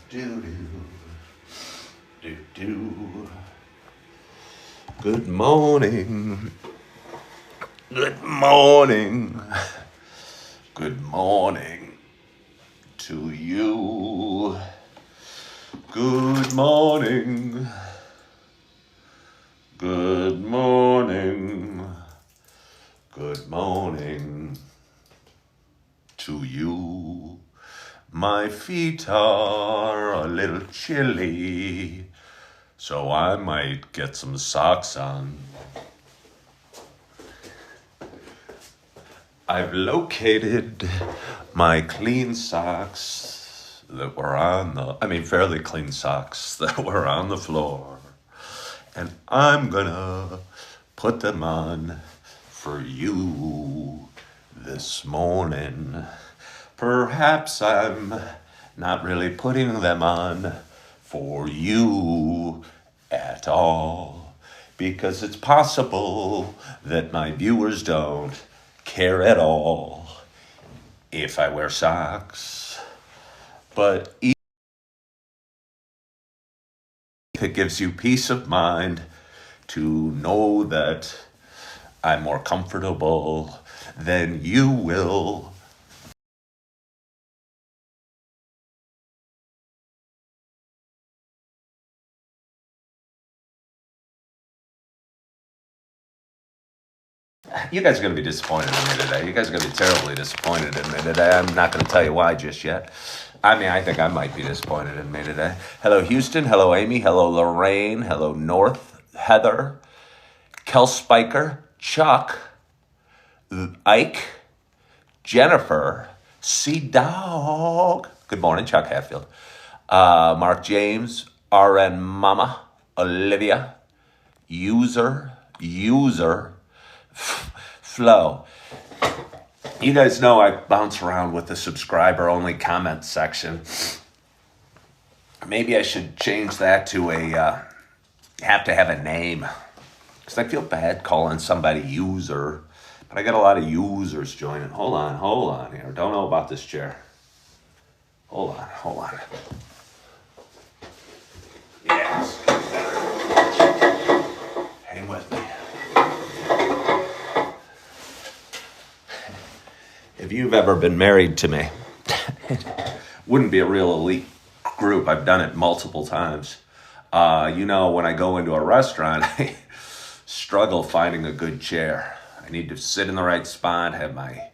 Do do do. Good morning. Good morning. Good morning to you. Good morning. Good morning. Good morning to you. My feet are a little chilly, so I might get some socks on. I've located my clean socks that were fairly clean socks that were on the floor. And I'm gonna put them on for you this morning. Perhaps I'm not really putting them on for you at all, because it's possible that my viewers don't care at all if I wear socks. But if it gives you peace of mind to know that I'm more comfortable, then you will You guys are going to be disappointed in me today. You guys are going to be terribly disappointed in me today. I'm not going to tell you why just yet. I think I might be disappointed in me today. Hello, Houston. Hello, Amy. Hello, Lorraine. Hello, North. Heather. Kel Spiker. Chuck. Ike. Jennifer. C-Dog. Good morning, Chuck Hatfield. Mark James. RN Mama. Olivia. User. Flow. You guys know I bounce around with the subscriber only comment section. Maybe I should change that to have to have a name, because I feel bad calling somebody user, but I got a lot of users joining. Hold on here. Don't know about this chair. Hold on. Yes. Hang with me. If you've ever been married to me, it wouldn't be a real elite group. I've done it multiple times. When I go into a restaurant, I struggle finding a good chair. I need to sit in the right spot, have my,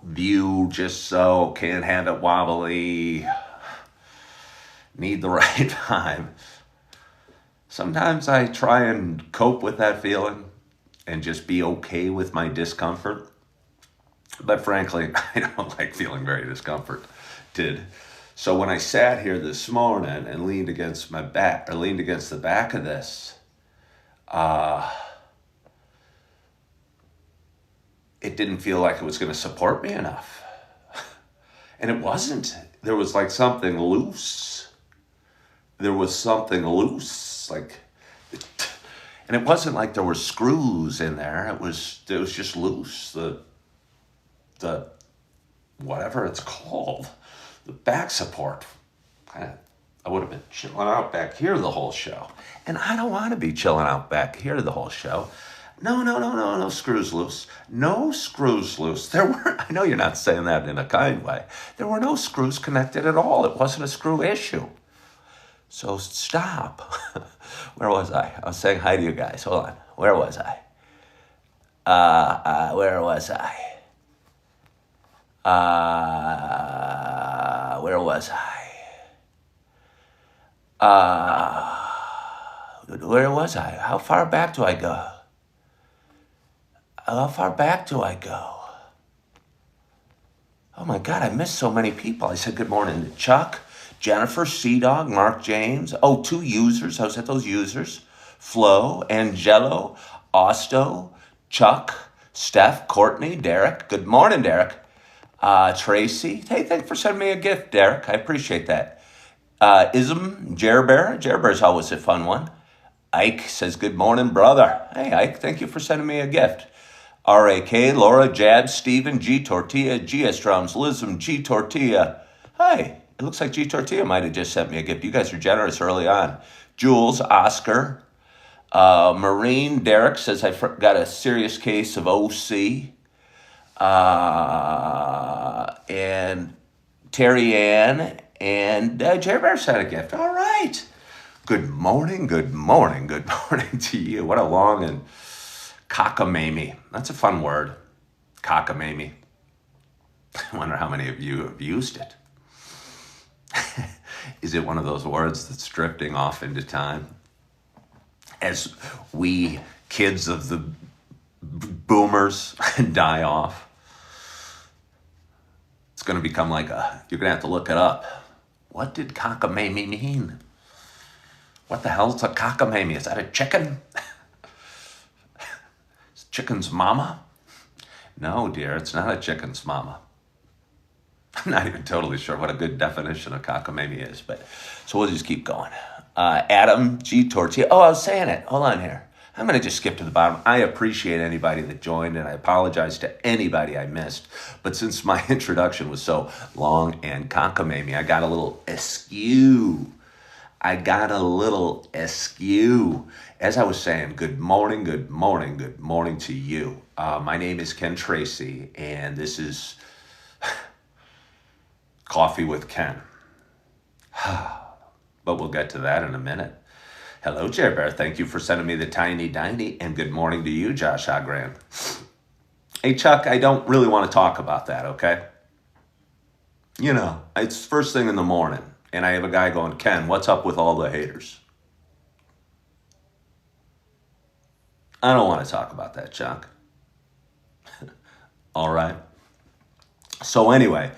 view just so, can't have it wobbly, need the right time. Sometimes I try and cope with that feeling and just be okay with my discomfort. But frankly, I don't like feeling very discomforted. So when I sat here this morning and leaned against the back of this, it didn't feel like it was going to support me enough. And it wasn't. There was like something loose. And it wasn't like there were screws in there. It was just loose. The whatever it's called, the back support. I would have been chilling out back here the whole show. And I don't want to be chilling out back here the whole show. No screws loose. No screws loose. I know you're not saying that in a kind way. There were no screws connected at all. It wasn't a screw issue. So stop. Where was I? I was saying hi to you guys. Hold on. Where was I? Where was I? How far back do I go? Oh my God, I missed so many people. I said good morning to Chuck, Jennifer, C-Dog, Mark James. Oh, 2 users. I was at those users. Flo, Angelo, Osto, Chuck, Steph, Courtney, Derek. Good morning, Derek. Tracy. Hey, thanks for sending me a gift, Derek. I appreciate that. Ism, Jerbear. Jerbear's always a fun one. Ike says, good morning, brother. Hey, Ike, thank you for sending me a gift. RAK, Laura, Jab, Steven, G Tortilla, GS Drums, Lism, G Tortilla. Hi, it looks like G Tortilla might have just sent me a gift. You guys are generous early on. Jules, Oscar, Marine, Derek says I got a serious case of OC. And Terry Ann and Jerry Bear sent a gift. All right. Good morning to you. What a long and cockamamie. That's a fun word. Cockamamie. I wonder how many of you have used it. Is it one of those words that's drifting off into time? As we kids of the boomers die off, it's going to become like you're going to have to look it up. What did cockamamie mean? What the hell is a cockamamie? Is that a chicken? Is chicken's mama? No, dear, it's not a chicken's mama. I'm not even totally sure what a good definition of cockamamie is, but so we'll just keep going. Adam G. Tortilla. Oh, I was saying it. Hold on here. I'm going to just skip to the bottom. I appreciate anybody that joined, and I apologize to anybody I missed. But since my introduction was so long and cockamamie, I got a little askew. As I was saying, good morning to you. My name is Ken Tracy, and this is Coffee with Ken. But we'll get to that in a minute. Hello, Jerry Bear. Thank you for sending me the tiny diny, and good morning to you, Josh Ogran. Hey, Chuck, I don't really want to talk about that, okay? You know, it's first thing in the morning, and I have a guy going, Ken, what's up with all the haters? I don't want to talk about that, Chuck. All right. So anyway,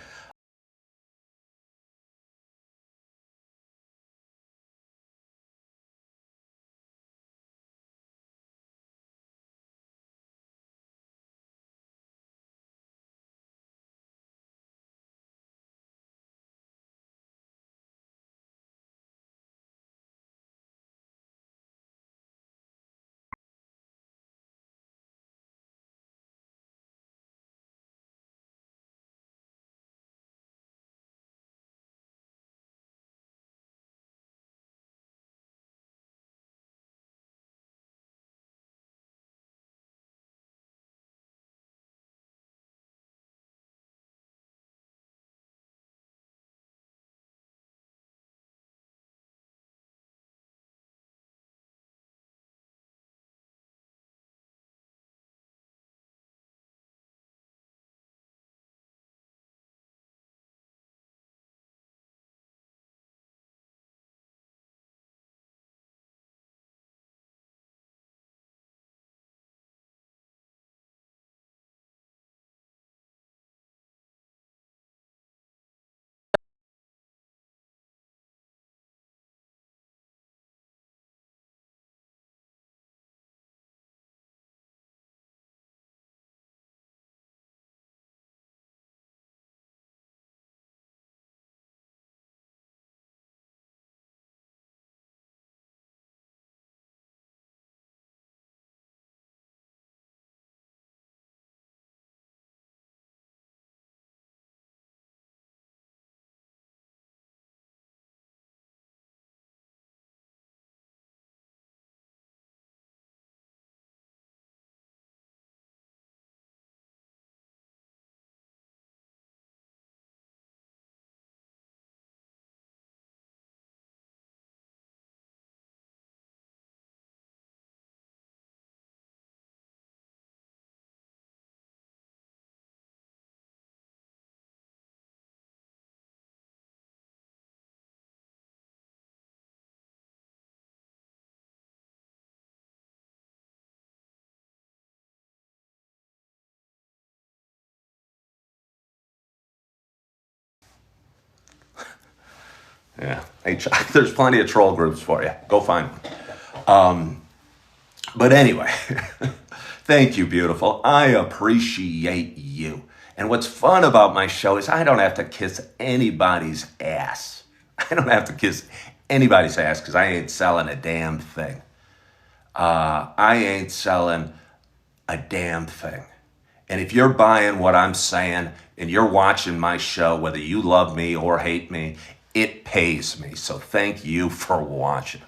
yeah. Hey, Chuck, there's plenty of troll groups for you. Go find one. But anyway, thank you, beautiful. I appreciate you. And what's fun about my show is I don't have to kiss anybody's ass. I don't have to kiss anybody's ass because I ain't selling a damn thing. I ain't selling a damn thing. And if you're buying what I'm saying and you're watching my show, whether you love me or hate me, it pays me. So thank you for watching.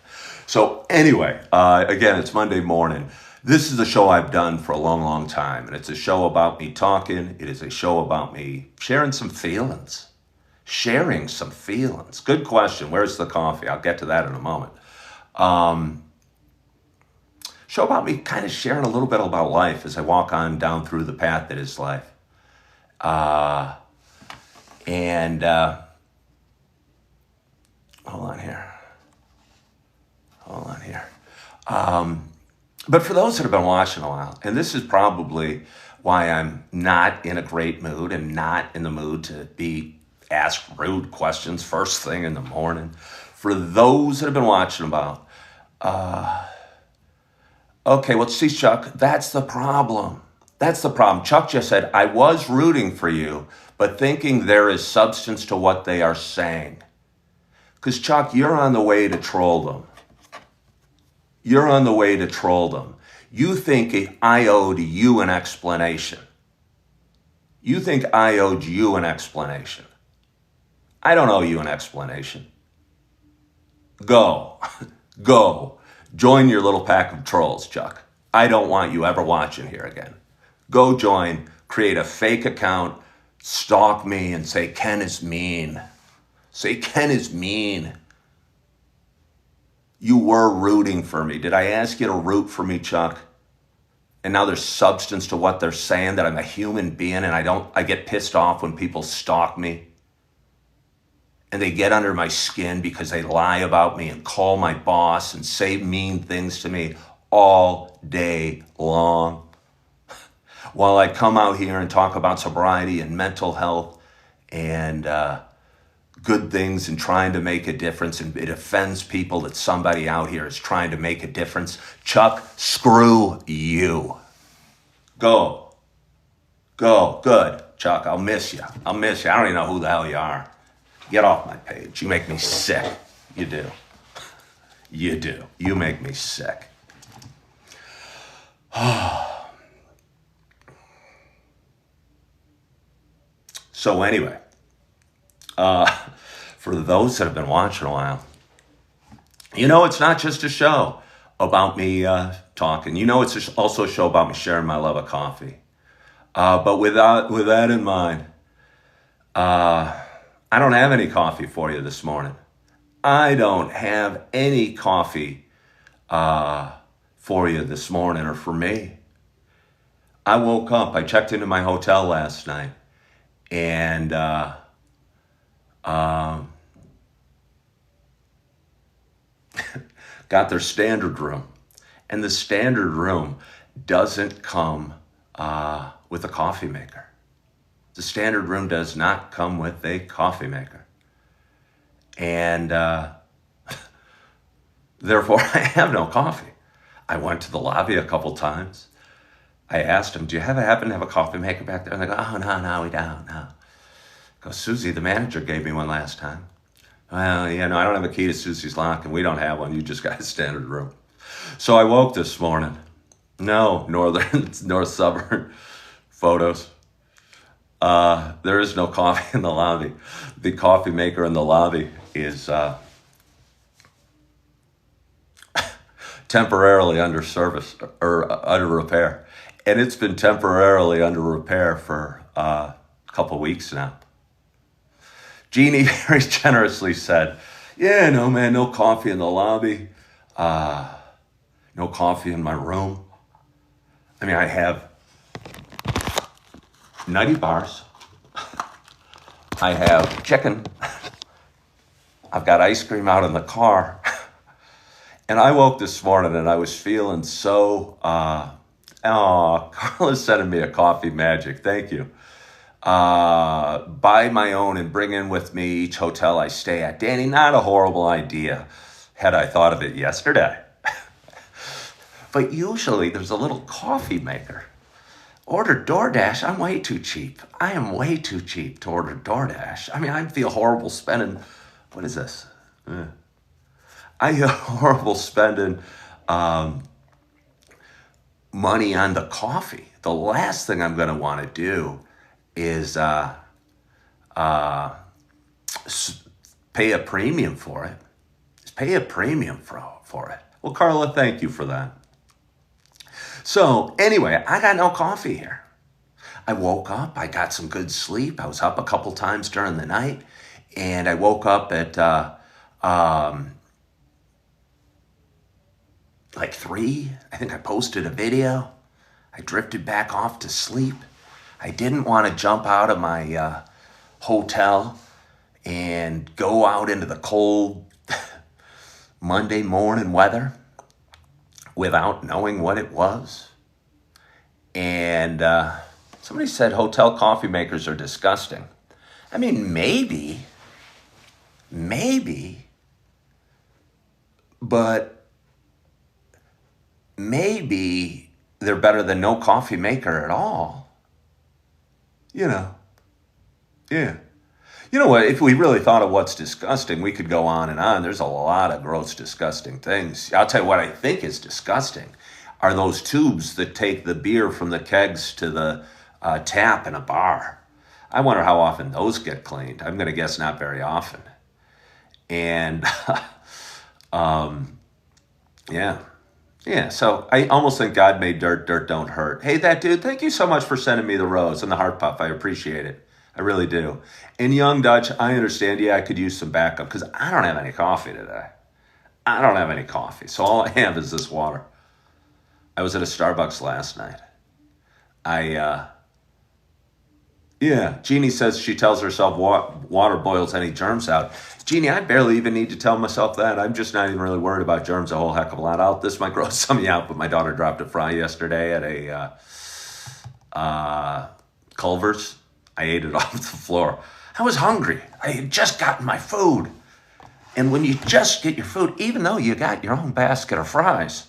So anyway, again, it's Monday morning. This is a show I've done for a long, long time. And it's a show about me talking. It is a show about me sharing some feelings. Sharing some feelings. Good question. Where's the coffee? I'll get to that in a moment. Show about me kind of sharing a little bit about life as I walk on down through the path that is life. And hold on here. But for those that have been watching a while, and this is probably why I'm not in a great mood and not in the mood to be asked rude questions first thing in the morning. For those that have been watching about, okay, well, see, Chuck, that's the problem. That's the problem. Chuck just said, I was rooting for you, but thinking there is substance to what they are saying. Because, Chuck, you're on the way to troll them. You're on the way to troll them. You think I owed you an explanation. You think I owed you an explanation. I don't owe you an explanation. Go. Go. Join your little pack of trolls, Chuck. I don't want you ever watching here again. Go join, create a fake account, stalk me and say Ken is mean. Say Ken is mean. You were rooting for me. Did I ask you to root for me, Chuck? And now there's substance to what they're saying, that I'm a human being and I get pissed off when people stalk me. And they get under my skin because they lie about me and call my boss and say mean things to me all day long. While I come out here and talk about sobriety and mental health and good things and trying to make a difference, and it offends people that somebody out here is trying to make a difference. Chuck, screw you. Go. Good. Chuck, I'll miss you. I don't even know who the hell you are. Get off my page. You make me sick. You do. You do. You make me sick. So anyway, for those that have been watching a while, it's not just a show about me talking. It's also a show about me sharing my love of coffee. But with that in mind, I don't have any coffee for you this morning. I don't have any coffee for you this morning, or for me. I woke up, I checked into my hotel last night, and got their standard room. And the standard room doesn't come with a coffee maker. The standard room does not come with a coffee maker. And therefore, I have no coffee. I went to the lobby a couple times. I asked them, do you happen to have a coffee maker back there? And they go, oh, no, we don't, no. I go, Susie, the manager gave me one last time. Well, I don't have a key to Susie's lock, and we don't have one. You just got a standard room. So I woke this morning. No, north suburb photos. There is no coffee in the lobby. The coffee maker in the lobby is temporarily under service or under repair. And it's been temporarily under repair for a couple weeks now. Jeannie very generously said, yeah, no, man, no coffee in the lobby. No coffee in my room. I mean, I have nutty bars. I have chicken. I've got ice cream out in the car. And I woke this morning and I was feeling so, Carla's sending me a coffee magic. Thank you. Buy my own and bring in with me each hotel I stay at. Danny, not a horrible idea had I thought of it yesterday. But usually there's a little coffee maker. Order DoorDash, I'm way too cheap. I am way too cheap to order DoorDash. I mean, I feel horrible spending, what is this? I feel horrible spending money on the coffee. the last thing I'm going to want to do is pay a premium for it. Just pay a premium for it. Well, Carla, thank you for that. So anyway, I got no coffee here. I woke up, I got some good sleep. I was up a couple times during the night, and I woke up at like 3. I think I posted a video. I drifted back off to sleep. I didn't want to jump out of my hotel and go out into the cold Monday morning weather without knowing what it was. And somebody said hotel coffee makers are disgusting. I mean, maybe, but maybe they're better than no coffee maker at all. You know, yeah. You know what? If we really thought of what's disgusting, we could go on and on. There's a lot of gross, disgusting things. I'll tell you what I think is disgusting are those tubes that take the beer from the kegs to the tap in a bar. I wonder how often those get cleaned. I'm going to guess not very often. And yeah. Yeah, so I almost think God made dirt, dirt don't hurt. Hey, that dude, thank you so much for sending me the rose and the heart puff. I appreciate it. I really do. And Young Dutch, I understand. Yeah, I could use some backup because I don't have any coffee today. I don't have any coffee. So all I have is this water. I was at a Starbucks last night. Yeah, Jeannie says she tells herself water boils any germs out. Jeannie, I barely even need to tell myself that. I'm just not even really worried about germs a whole heck of a lot. This might gross some of you out, but my daughter dropped a fry yesterday at a Culver's. I ate it off the floor. I was hungry. I had just gotten my food. And when you just get your food, even though you got your own basket of fries,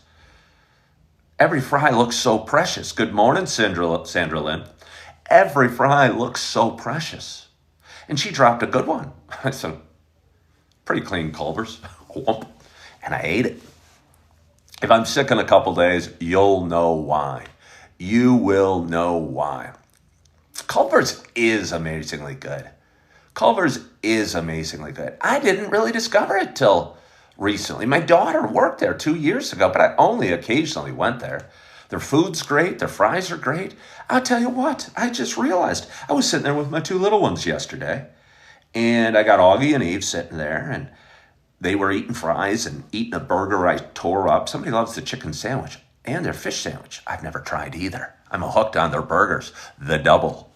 every fry looks so precious. Good morning, Sandra Lynn. Every fry looks so precious. And she dropped a good one. I said, pretty clean Culver's. And I ate it. If I'm sick in a couple days, you'll know why. You will know why. Culver's is amazingly good. Culver's is amazingly good. I didn't really discover it till recently. My daughter worked there 2 years ago, but I only occasionally went there. Their food's great. Their fries are great. I'll tell you what, I just realized I was sitting there with my 2 little ones yesterday, and I got Augie and Eve sitting there, and they were eating fries and eating a burger I tore up. Somebody loves the chicken sandwich and their fish sandwich. I've never tried either. I'm hooked on their burgers, the double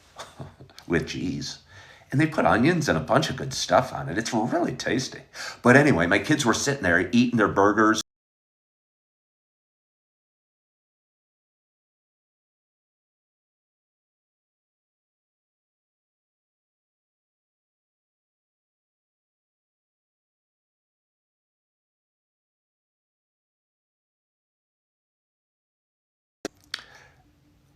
with cheese. And they put onions and a bunch of good stuff on it. It's really tasty. But anyway, my kids were sitting there eating their burgers.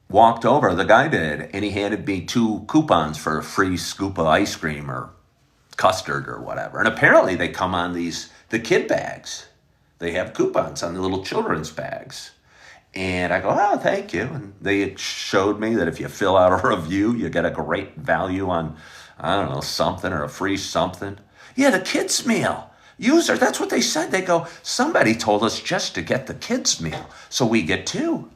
Walked over, the guy did, and he handed me 2 coupons for a free scoop of ice cream or custard or whatever. And apparently they come on the kid bags. They have coupons on the little children's bags. And I go, oh, thank you. And they showed me that if you fill out a review, you get a great value on, I don't know, something or a free something. Yeah, the kids' meal. User, that's what they said. They go, somebody told us just to get the kids' meal, so we get 2.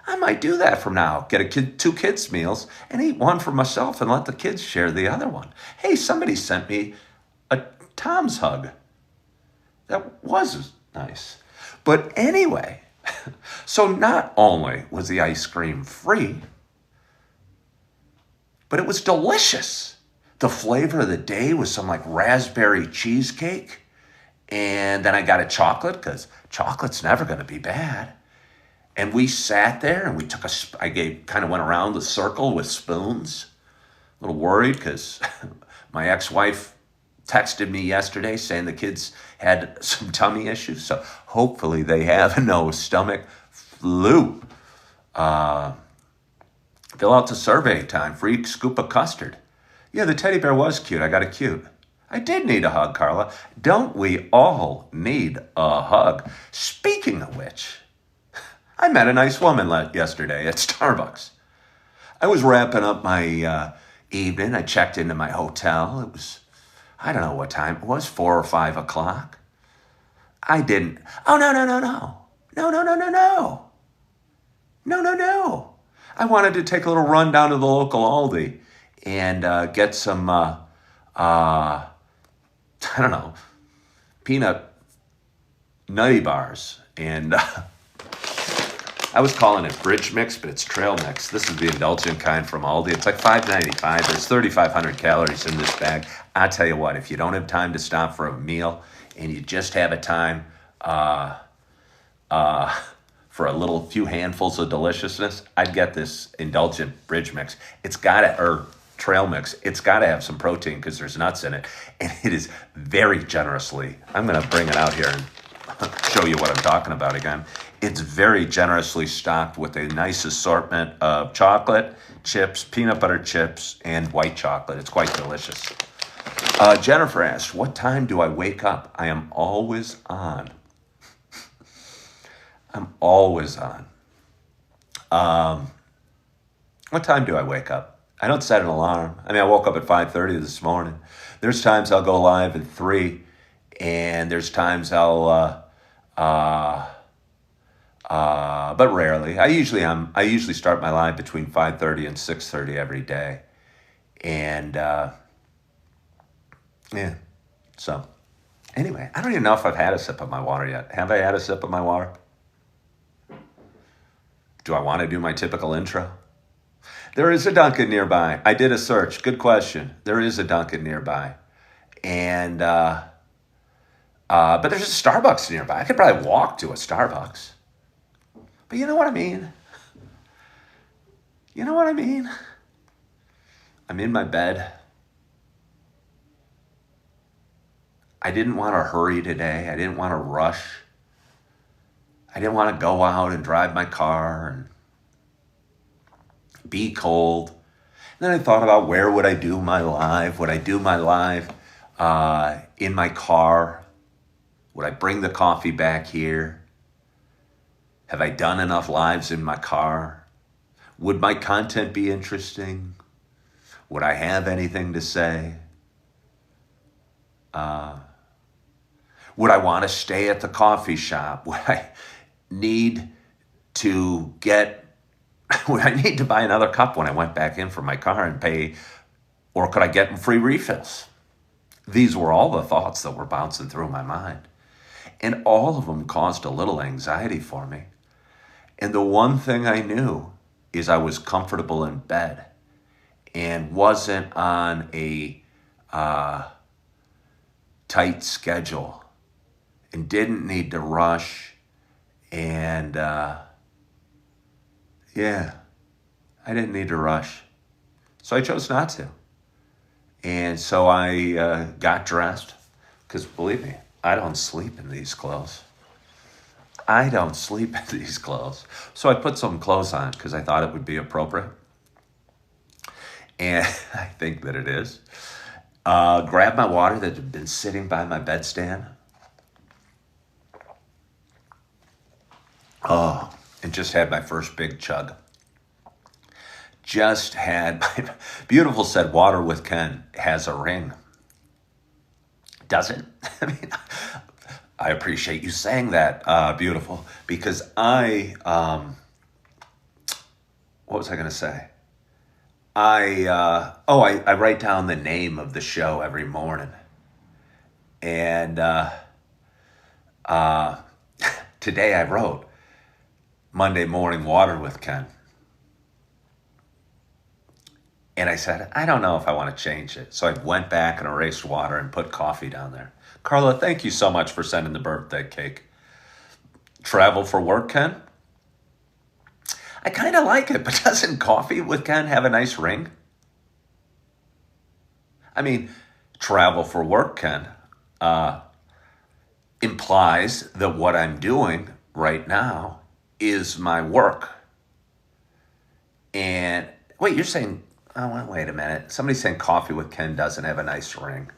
I might do that from now. Get 2 kids' meals and eat one for myself and let the kids share the other one. Hey, somebody sent me a Tom's Hug. That was nice. But anyway, so not only was the ice cream free, but it was delicious. The flavor of the day was some like raspberry cheesecake. And then I got a chocolate because chocolate's never going to be bad. And we sat there and we took kind of went around the circle with spoons. A little worried because my ex-wife texted me yesterday saying the kids had some tummy issues. So hopefully they have no stomach flu. Fill out the survey time. Free scoop of custard. Yeah, the teddy bear was cute. I got it cute. I did need a hug, Carla. Don't we all need a hug? Speaking of which, I met a nice woman yesterday at Starbucks. I was wrapping up my evening. I checked into my hotel. It was, I don't know what time it was, 4 or 5 o'clock. I didn't. Oh, no, no, no, no. No, no, no, no, no. No, no, no. I wanted to take a little run down to the local Aldi and get some, I don't know, peanut nutty bars. And I was calling it bridge mix, but it's trail mix. This is the indulgent kind from Aldi. It's like $5.95. There's 3,500 calories in this bag. I tell you what, if you don't have time to stop for a meal and you just have a time for a little few handfuls of deliciousness, I'd get this indulgent bridge mix. It's got to, or trail mix, it's got to have some protein because there's nuts in it. And it is very generously, I'm going to bring it out here and show you what I'm talking about again. It's very generously stocked with a nice assortment of chocolate, chips, peanut butter chips, and white chocolate. It's quite delicious. Jennifer asked, what time do I wake up? I am always on. I'm always on. What time do I wake up? I don't set an alarm. I mean, I woke up at 5:30 this morning. There's times I'll go live at 3, and there's times I'll, but rarely. I usually start my live between 5:30 and 6:30 every day, and yeah. So, anyway, I don't even know if I've had a sip of my water yet. Have I had a sip of my water? Do I want to do my typical intro? There is a Dunkin' nearby. I did a search. Good question. There is a Dunkin' nearby. And, but there's a Starbucks nearby. I could probably walk to a Starbucks. But you know what I mean? You know what I mean? I'm in my bed. I didn't want to hurry today. I didn't want to rush. I didn't want to go out and drive my car and be cold. And then I thought about where would I do my live? Would I do my live in my car? Would I bring the coffee back here? Have I done enough lives in my car? Would my content be interesting? Would I have anything to say? Would I want to stay at the coffee shop? Would I need to buy another cup when I went back in for my car and pay, or could I get free refills? These were all the thoughts that were bouncing through my mind. And all of them caused a little anxiety for me. And the one thing I knew is I was comfortable in bed and wasn't on a tight schedule and didn't need to rush. And yeah, I didn't need to rush. So I chose not to. And so I got dressed, because believe me, I don't sleep in these clothes. I don't sleep in these clothes. So I put some clothes on because I thought it would be appropriate. And I think that it is. Grabbed my water that had been sitting by my bedstand. Oh, and just had my first big chug. Just had, my beautiful said, water with Ken has a ring. Does it? I mean, I appreciate you saying that, beautiful, because what was I going to say? I write down the name of the show every morning. And today I wrote Monday Morning Water with Ken. And I said, I don't know if I want to change it. So I went back and erased water and put coffee down there. Carla, thank you so much for sending the birthday cake. Travel for work, Ken? I kind of like it, but doesn't coffee with Ken have a nice ring? I mean, travel for work, Ken, implies that what I'm doing right now is my work. And wait, you're saying, oh, wait a minute. Somebody's saying coffee with Ken doesn't have a nice ring.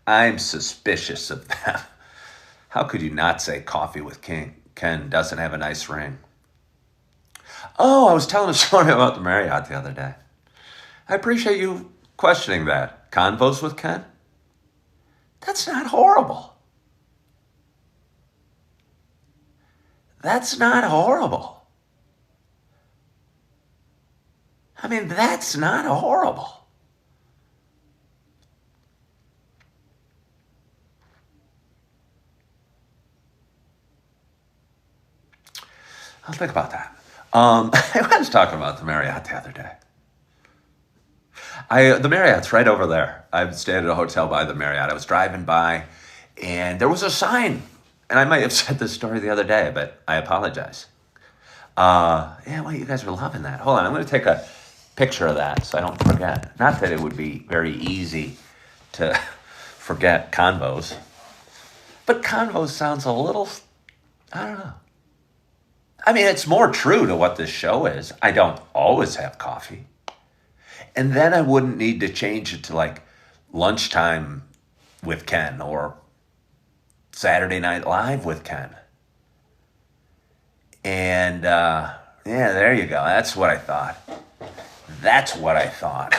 I'm suspicious of that. How could you not say coffee with Ken doesn't have a nice ring? Oh, I was telling a story about the Marriott the other day. I appreciate you questioning that. Convos with Ken? That's not horrible. That's not horrible. I mean, that's not horrible. I'll think about that. I was talking about the Marriott the other day. The Marriott's right over there. I stayed at a hotel by the Marriott. I was driving by, and there was a sign. And I might have said this story the other day, but I apologize. Yeah, well, you guys were loving that. Hold on, I'm going to take a picture of that so I don't forget. Not that it would be very easy to forget convos, but convos sounds a little, I don't know. I mean, it's more true to what this show is. I don't always have coffee. And then I wouldn't need to change it to like lunchtime with Ken or Saturday Night Live with Ken. And yeah, there you go. That's what I thought. That's what I thought.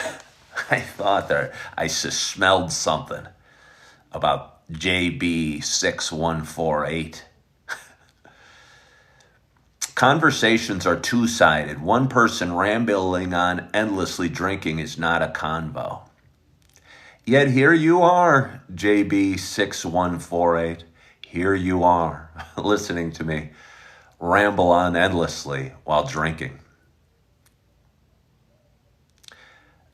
I thought there, I smelled something about JB6148. Conversations are two-sided. One person rambling on endlessly drinking is not a convo. Yet here you are, JB6148. Here you are, listening to me ramble on endlessly while drinking.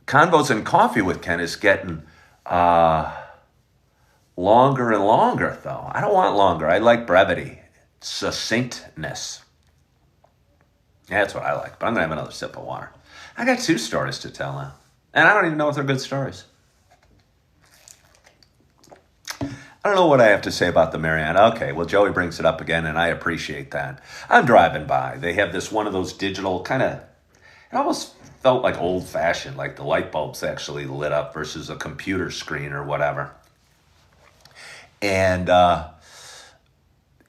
Convos and Coffee with Ken is getting longer and longer, though. I don't want longer. I like brevity, succinctness. Yeah, that's what I like. But I'm going to have another sip of water. I got 2 stories to tell now. And I don't even know if they're good stories. I don't know what I have to say about the Marriott. Okay, well, Joey brings it up again, and I appreciate that. I'm driving by. They have this one of those digital kind of, it almost felt like old-fashioned, like the light bulbs actually lit up versus a computer screen or whatever. And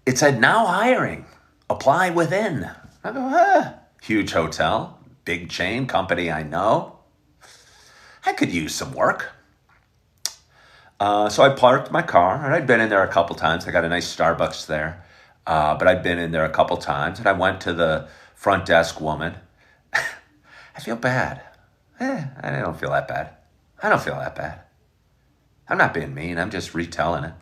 it said, now hiring. Apply within. I go, huge hotel, big chain, company I know. I could use some work. So I parked my car, and I'd been in there a couple times. I got a nice Starbucks there, but I'd been in there a couple times, and I went to the front desk woman. I feel bad. I don't feel that bad. I don't feel that bad. I'm not being mean. I'm just retelling it.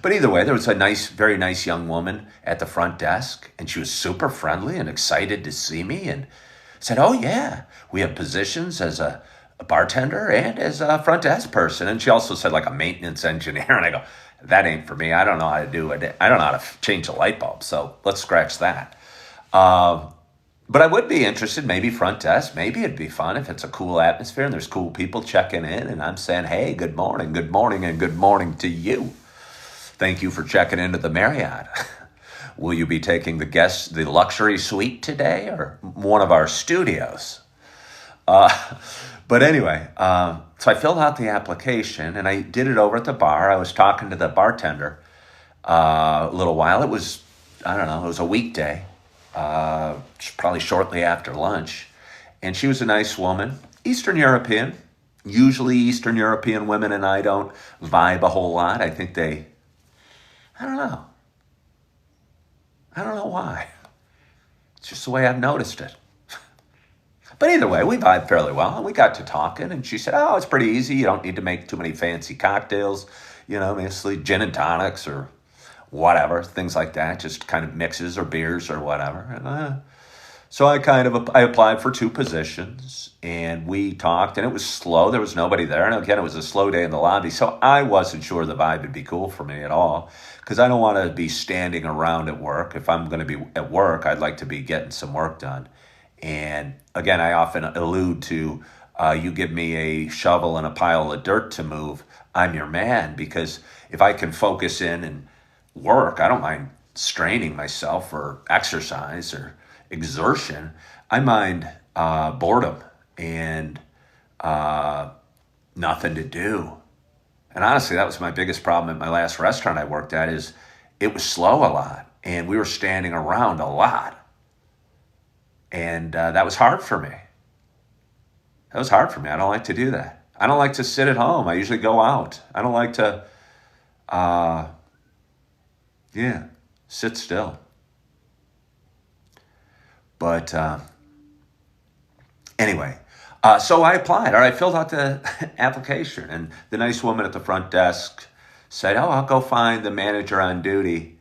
But either way, there was a nice, very nice young woman at the front desk, and she was super friendly and excited to see me and said, oh, yeah, we have positions as a bartender and as a front desk person. And she also said like a maintenance engineer. And I go, that ain't for me. I don't know how to do it. I don't know how to change a light bulb. So let's scratch that. But I would be interested, maybe front desk. Maybe it'd be fun if it's a cool atmosphere and there's cool people checking in. And I'm saying, hey, good morning, and good morning to you. Thank you for checking into the Marriott. Will you be taking the luxury suite today or one of our studios? But anyway, so I filled out the application and I did it over at the bar. I was talking to the bartender a little while. It was, I don't know, it was a weekday, probably shortly after lunch. And she was a nice woman, Eastern European. Usually Eastern European women and I don't vibe a whole lot. I think I don't know. I don't know why. It's just the way I've noticed it. But either way, we vibed fairly well, and we got to talking, and she said, oh, it's pretty easy. You don't need to make too many fancy cocktails, mostly gin and tonics or whatever, things like that, just kind of mixes or beers or whatever. And so I applied for 2 positions, and we talked, and it was slow. There was nobody there, and again, it was a slow day in the lobby, so I wasn't sure the vibe would be cool for me at all, because I don't want to be standing around at work. If I'm going to be at work, I'd like to be getting some work done. And again, I often allude to, you give me a shovel and a pile of dirt to move, I'm your man, because if I can focus in and work, I don't mind straining myself or exercise or exertion. I mind boredom and nothing to do. And honestly, that was my biggest problem at my last restaurant I worked at, is it was slow a lot and we were standing around a lot. And that was hard for me. That was hard for me. I don't like to do that. I don't like to sit at home. I usually go out. I don't like to, uh, yeah, sit still. But anyway, so I applied, or I filled out the application, and the nice woman at the front desk said, "Oh, I'll go find the manager on duty,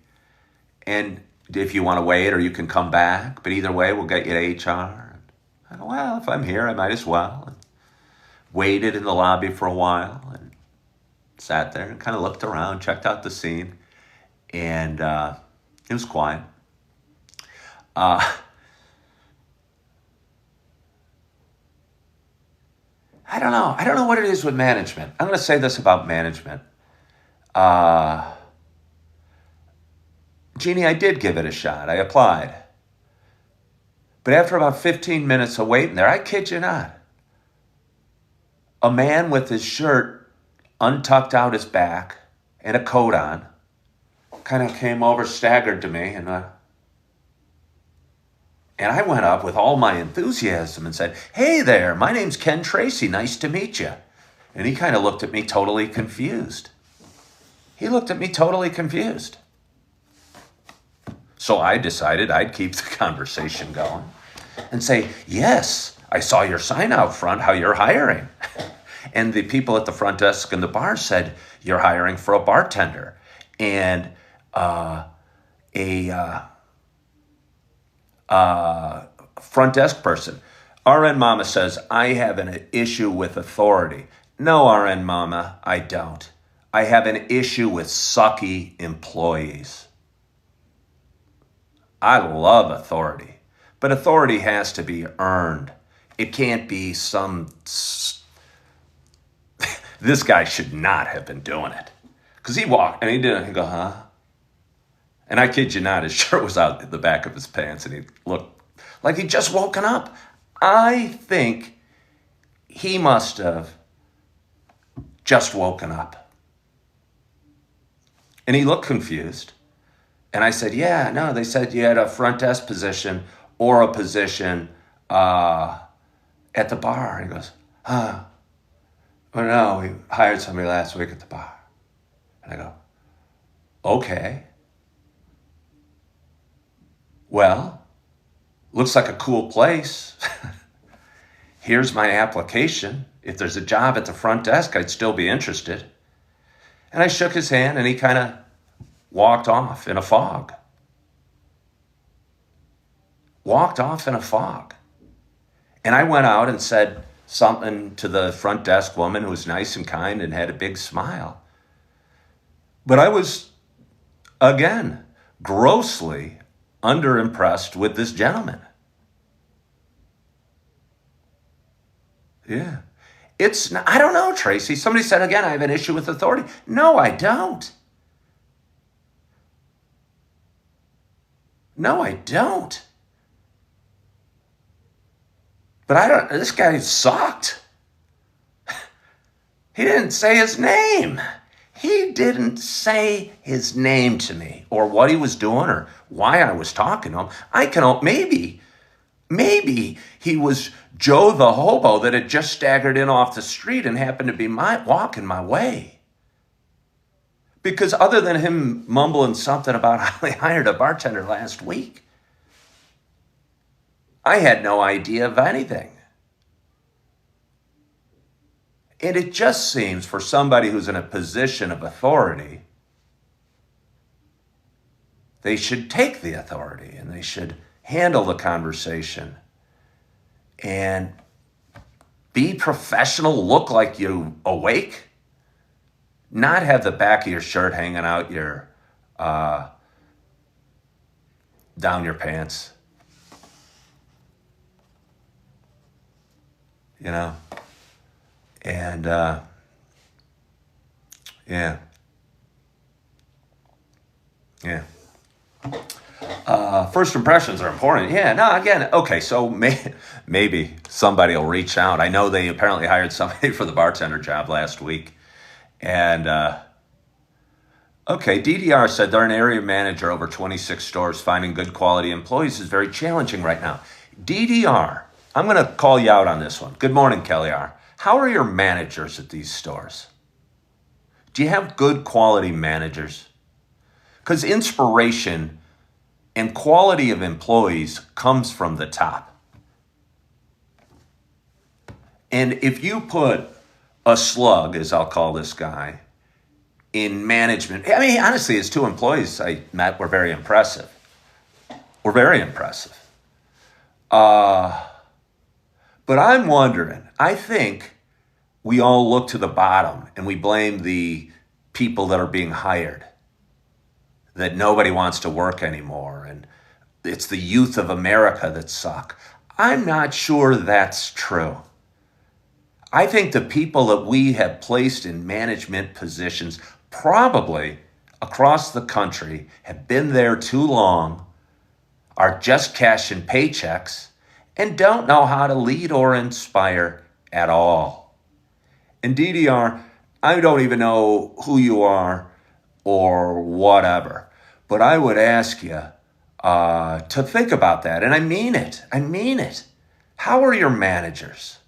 and if you want to wait, or you can come back. But either way, we'll get you to HR." And I go, "Well, if I'm here, I might as well." And waited in the lobby for a while, and sat there and kind of looked around, checked out the scene, and it was quiet. Uh, I don't know. I don't know what it is with management. I'm going to say this about management. Uh, Jeannie, I did give it a shot. I applied. But after about 15 minutes of waiting there, I kid you not, a man with his shirt untucked out his back and a coat on kind of came over, staggered to me, and I went up with all my enthusiasm and said, "Hey there, my name's Ken Tracy. Nice to meet you." And he kind of looked at me totally confused. He looked at me totally confused. So I decided I'd keep the conversation going and say, "Yes, I saw your sign out front, how you're hiring." And the people at the front desk in the bar said, "You're hiring for a bartender and a front desk person. RN Mama says, I have an issue with authority." "No, RN Mama, I don't. I have an issue with sucky employees." I love authority, but authority has to be earned. It can't be this guy should not have been doing it. Because he walked and he didn't. He go, "Huh?" And I kid you not, his shirt was out at the back of his pants and he looked like he'd just woken up. I think he must have just woken up. And he looked confused. And I said, "Yeah, no, they said you had a front desk position or a position at the bar." And he goes, "Huh? Well, no, we hired somebody last week at the bar." And I go, "Okay. Well, looks like a cool place. Here's my application. If there's a job at the front desk, I'd still be interested." And I shook his hand and he kind of walked off in a fog. Walked off in a fog. And I went out and said something to the front desk woman who was nice and kind and had a big smile. But I was, again, grossly underimpressed with this gentleman. Yeah. It's not, I don't know, Tracy. Somebody said, again, I have an issue with authority. No, I don't. No, I don't. But this guy sucked. He didn't say his name. He didn't say his name to me or what he was doing or why I was talking to him. Maybe he was Joe the hobo that had just staggered in off the street and happened to be walking my way. Because other than him mumbling something about how he hired a bartender last week, I had no idea of anything. And it just seems for somebody who's in a position of authority, they should take the authority and they should handle the conversation and be professional, look like you awake, not have the back of your shirt hanging out your down your pants. You know? And yeah. First impressions are important. Yeah, no, again, okay, so maybe somebody will reach out. I know they apparently hired somebody for the bartender job last week. And, okay, DDR said they're an area manager over 26 stores. Finding good quality employees is very challenging right now. DDR, I'm going to call you out on this one. Good morning, Kelly R. How are your managers at these stores? Do you have good quality managers? Because inspiration and quality of employees comes from the top. And if you put a slug, as I'll call this guy, in management, I mean, honestly, his two employees I met were very impressive. But I'm wondering, I think we all look to the bottom and we blame the people that are being hired, that nobody wants to work anymore, and it's the youth of America that suck. I'm not sure that's true. I think the people that we have placed in management positions probably across the country have been there too long, are just cashing paychecks, and don't know how to lead or inspire at all. And DDR, I don't even know who you are or whatever, but I would ask you to think about that. And I mean it. How are your managers?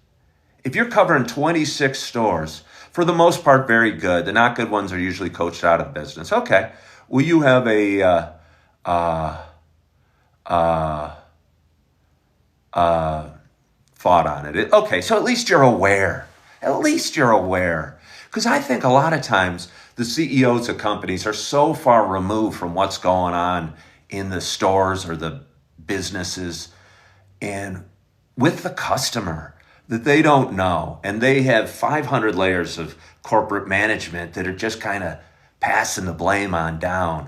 If you're covering 26 stores, for the most part, very good. The not good ones are usually coached out of business. Okay. Will you have a thought on it? Okay, so at least you're aware. Because I think a lot of times the CEOs of companies are so far removed from what's going on in the stores or the businesses and with the customer that they don't know. And they have 500 layers of corporate management that are just kind of passing the blame on down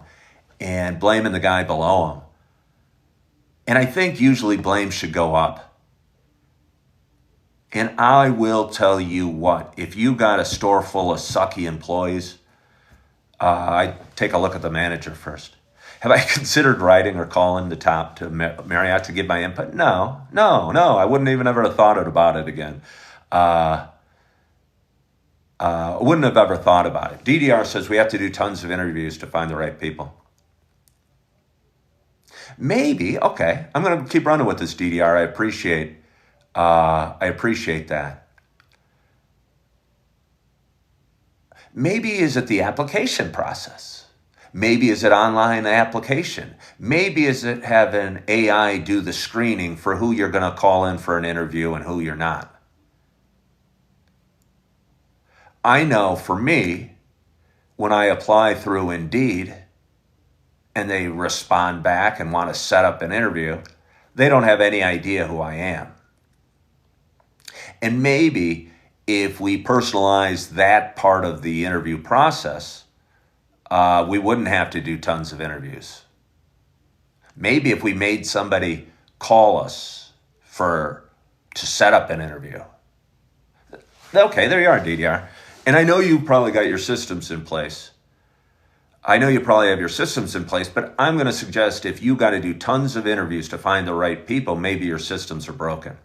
and blaming the guy below them. And I think usually blame should go up. And I will tell you what, if you got a store full of sucky employees, I take a look at the manager first. Have I considered writing or calling the top to Marriott to give my input? No. I wouldn't even ever have thought about it again. I wouldn't have ever thought about it. DDR says we have to do tons of interviews to find the right people. Maybe, okay. I'm going to keep running with this, DDR. I appreciate that. Maybe is it the application process? Maybe is it online application? Maybe is it having AI do the screening for who you're going to call in for an interview and who you're not? I know for me, when I apply through Indeed and they respond back and want to set up an interview, they don't have any idea who I am. And maybe if we personalize that part of the interview process, we wouldn't have to do tons of interviews. Maybe if we made somebody call us to set up an interview. Okay, there you are, DDR. And I know you probably got your systems in place. I know you probably have your systems in place, but I'm going to suggest if you got to do tons of interviews to find the right people, maybe your systems are broken.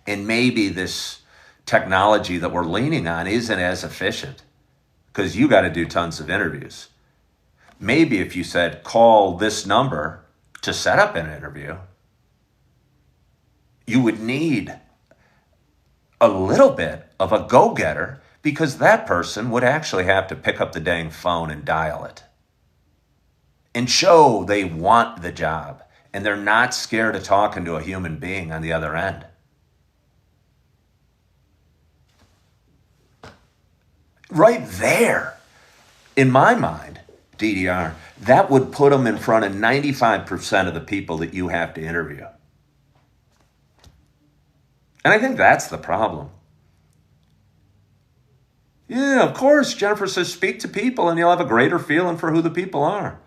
And maybe this technology that we're leaning on isn't as efficient because you got to do tons of interviews. Maybe if you said, call this number to set up an interview, you would need a little bit of a go-getter because that person would actually have to pick up the dang phone and dial it and show they want the job and they're not scared of talking to a human being on the other end. Right there, in my mind, DDR, that would put them in front of 95% of the people that you have to interview. And I think that's the problem. Yeah, of course, Jennifer says speak to people and you'll have a greater feeling for who the people are.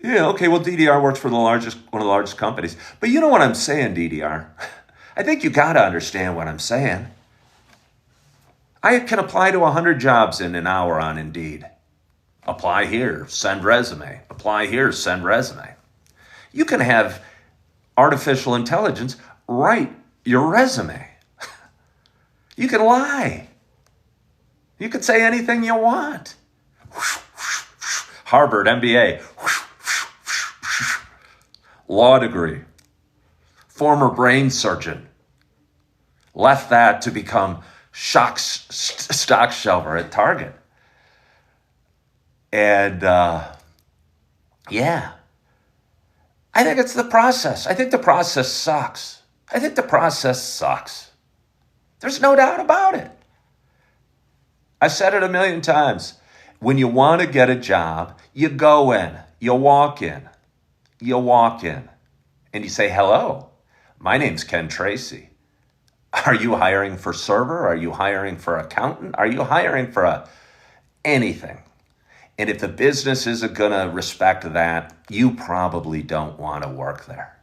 Yeah, okay, well, DDR works for one of the largest companies. But you know what I'm saying, DDR? I think you got to understand what I'm saying. I can apply to 100 jobs in an hour on Indeed. Apply here, send resume. Apply here, send resume. You can have artificial intelligence write your resume. You can lie. You can say anything you want. Harvard, MBA, law degree. former brain surgeon, left that to become stock shelver at Target. And yeah, I think it's the process. I think the process sucks. I think the process sucks. There's no doubt about it. I've said it a million times. When you want to get a job, you go in, you walk in, and you say, hello, my name's Ken Tracy. Are you hiring for server? Are you hiring for accountant? Are you hiring for anything? And if the business isn't going to respect that, you probably don't want to work there.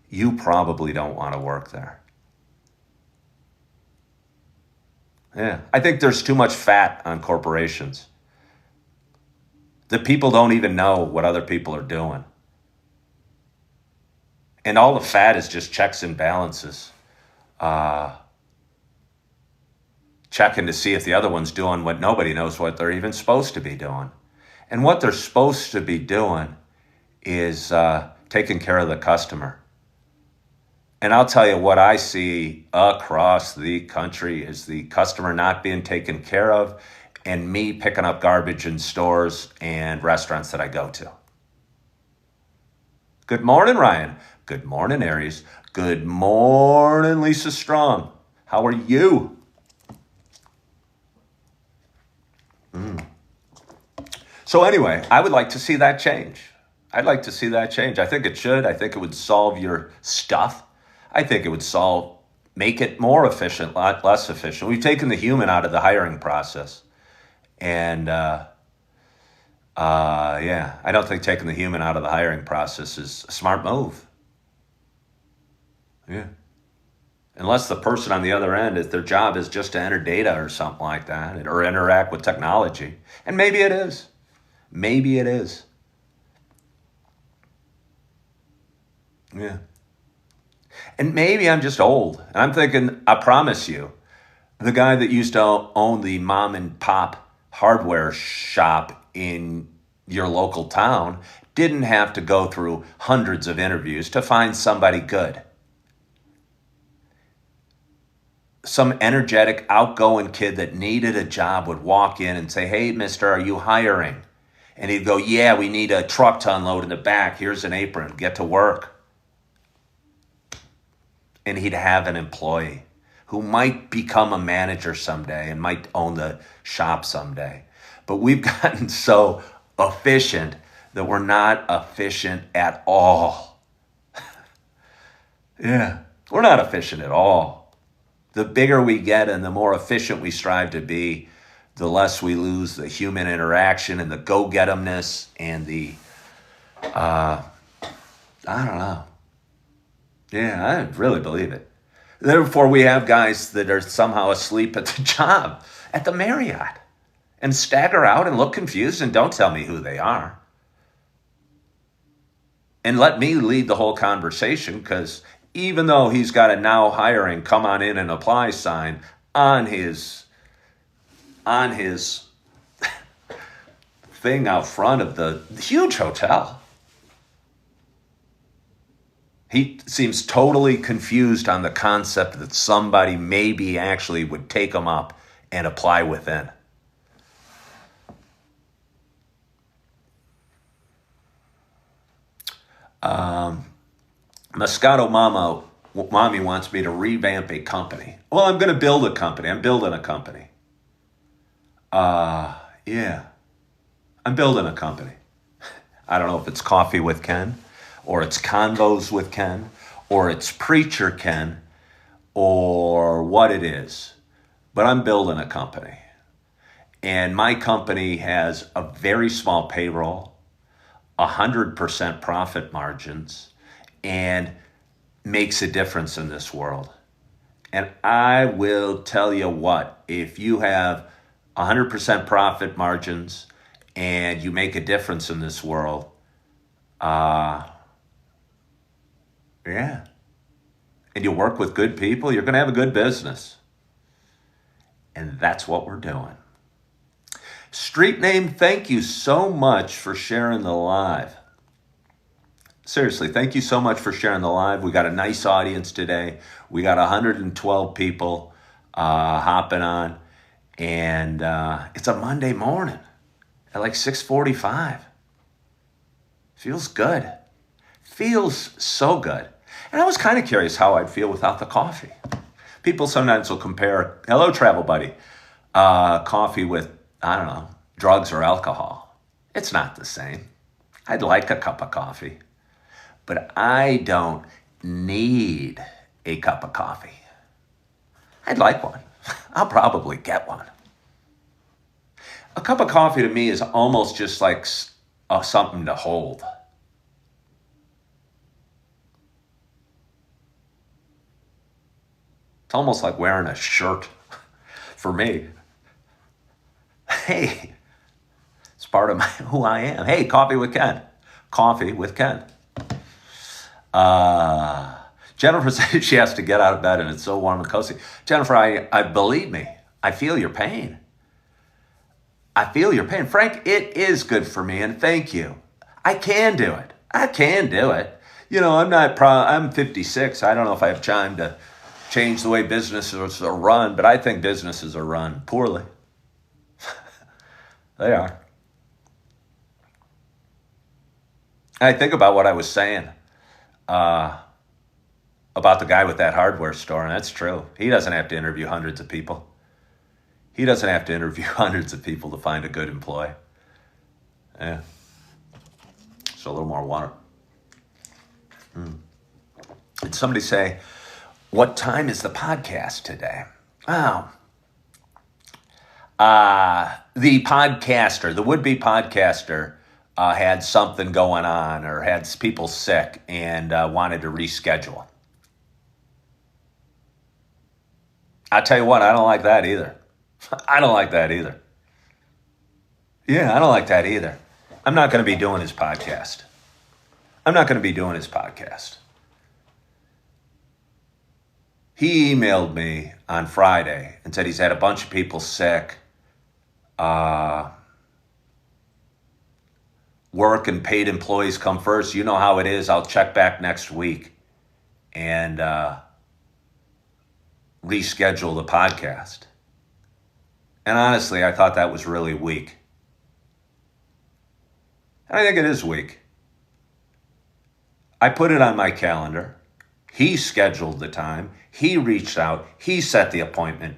You probably don't want to work there. Yeah, I think there's too much fat on corporations. The people don't even know what other people are doing. And all the fat is just checks and balances. Checking to see if the other one's doing what nobody knows what they're even supposed to be doing. And what they're supposed to be doing is taking care of the customer. And I'll tell you what I see across the country is the customer not being taken care of and me picking up garbage in stores and restaurants that I go to. Good morning, Ryan. Good morning, Aries. Good morning, Lisa Strong. How are you? So anyway, I would like to see that change. I'd like to see that change. I think it should. I think it would solve your stuff. I think it would make it more efficient, less efficient. We've taken the human out of the hiring process. And yeah, I don't think taking the human out of the hiring process is a smart move. Yeah. Unless the person on the other end, if their job is just to enter data or something like that, or interact with technology. And maybe it is. Maybe it is. Yeah. And maybe I'm just old. And I'm thinking, I promise you, the guy that used to own the mom and pop hardware shop in your local town didn't have to go through hundreds of interviews to find somebody good. Some energetic, outgoing kid that needed a job would walk in and say, hey, mister, are you hiring? And he'd go, yeah, we need a truck to unload in the back. Here's an apron. Get to work. And he'd have an employee who might become a manager someday and might own the shop someday. But we've gotten so efficient that we're not efficient at all. Yeah, we're not efficient at all. The bigger we get and the more efficient we strive to be, the less we lose the human interaction and the go-get-emness and the, I don't know. Yeah, I really believe it. Therefore, we have guys that are somehow asleep at the job, at the Marriott, and stagger out and look confused and don't tell me who they are. And let me lead the whole conversation, because even though he's got a now hiring, come on in and apply sign on his thing out front of the huge hotel, he seems totally confused on the concept that somebody maybe actually would take him up and apply within. Moscato Mommy wants me to revamp a company. Well, I'm going to build a company. I'm building a company. Yeah. I'm building a company. I don't know if it's Coffee with Ken, or it's Convos with Ken, or it's Preacher Ken, or what it is. But I'm building a company. And my company has a very small payroll, 100% profit margins, and makes a difference in this world. And I will tell you what, if you have 100% profit margins and you make a difference in this world, yeah, and you work with good people, you're going to have a good business. And that's what we're doing. Street Name, thank you so much for sharing the live. Seriously, thank you so much for sharing the live. We got a nice audience today. We got 112 people hopping on, and it's a Monday morning at like 6:45. Feels good. Feels so good. And I was kind of curious how I'd feel without the coffee. People sometimes will compare, hello, travel buddy, coffee with, I don't know, drugs or alcohol. It's not the same. I'd like a cup of coffee, but I don't need a cup of coffee. I'd like one. I'll probably get one. A cup of coffee to me is almost just like something to hold. It's almost like wearing a shirt for me. Hey, it's part of who I am. Hey, coffee with Ken. Coffee with Ken. Jennifer says she has to get out of bed and it's so warm and cozy. Jennifer, I believe me, I feel your pain. I feel your pain. Frank, it is good for me, and thank you. I can do it. I can do it. You know, I'm 56. I don't know if I have time to change the way businesses are run, but I think businesses are run poorly. They are. I think about what I was saying about the guy with that hardware store, and that's true. He doesn't have to interview hundreds of people. He doesn't have to interview hundreds of people to find a good employee. Yeah. So a little more water. Did somebody say, what time is the podcast today? Oh. The podcaster, the would-be podcaster, had something going on or had people sick and wanted to reschedule. I'll tell you what, I don't like that either. I don't like that either. Yeah, I don't like that either. I'm not going to be doing his podcast. He emailed me on Friday and said he's had a bunch of people sick. Work and paid employees come first. You know how it is. I'll check back next week and reschedule the podcast. And honestly, I thought that was really weak. And I think it is weak. I put it on my calendar. He scheduled the time. He reached out. He set the appointment.